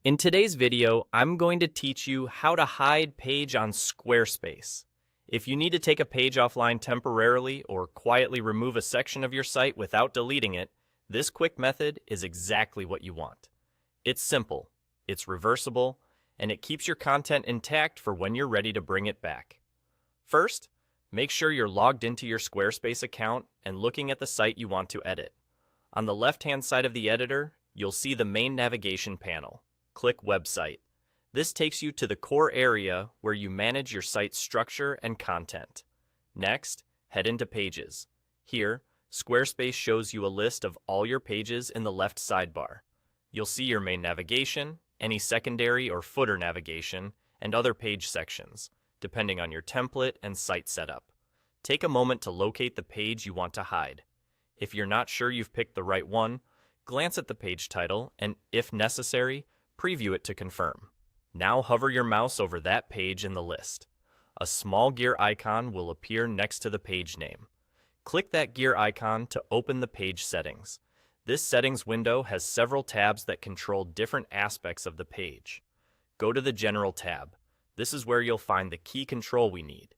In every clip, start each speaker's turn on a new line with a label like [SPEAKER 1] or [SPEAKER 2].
[SPEAKER 1] In today's video, I'm going to teach you how to hide page on Squarespace. If you need to take a page offline temporarily or quietly remove a section of your site without deleting it, this quick method is exactly what you want. It's simple, it's reversible, and it keeps your content intact for when you're ready to bring it back. First, make sure you're logged into your Squarespace account and looking at the site you want to edit. On the left-hand side of the editor, you'll see the main navigation panel. Click Website. This takes you to the core area where you manage your site's structure and content. Next, head into Pages. Here, Squarespace shows you a list of all your pages in the left sidebar. You'll see your main navigation, any secondary or footer navigation, and other page sections, depending on your template and site setup. Take a moment to locate the page you want to hide. If you're not sure you've picked the right one, glance at the page title and, if necessary, preview it to confirm. Now hover your mouse over that page in the list. A small gear icon will appear next to the page name. Click that gear icon to open the page settings. This settings window has several tabs that control different aspects of the page. Go to the General tab. This is where you'll find the key control we need.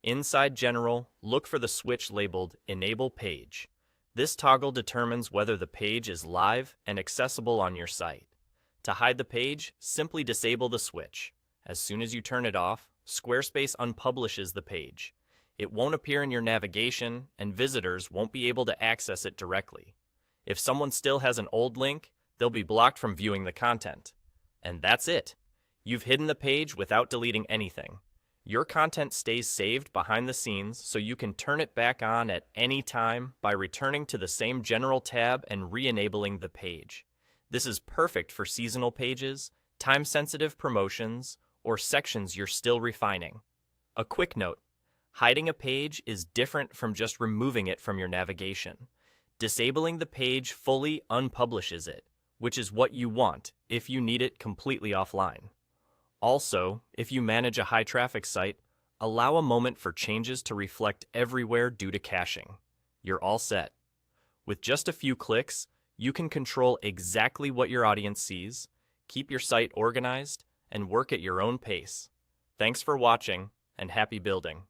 [SPEAKER 1] Inside General, look for the switch labeled Enable Page. This toggle determines whether the page is live and accessible on your site. To hide the page, simply disable the switch. As soon as you turn it off, Squarespace unpublishes the page. It won't appear in your navigation, and visitors won't be able to access it directly. If someone still has an old link, they'll be blocked from viewing the content. And that's it. You've hidden the page without deleting anything. Your content stays saved behind the scenes so you can turn it back on at any time by returning to the same General tab and re-enabling the page. This is perfect for seasonal pages, time-sensitive promotions, or sections you're still refining. A quick note, hiding a page is different from just removing it from your navigation. Disabling the page fully unpublishes it, which is what you want if you need it completely offline. Also, if you manage a high-traffic site, allow a moment for changes to reflect everywhere due to caching. You're all set. With just a few clicks, you can control exactly what your audience sees, keep your site organized, and work at your own pace. Thanks for watching, and happy building.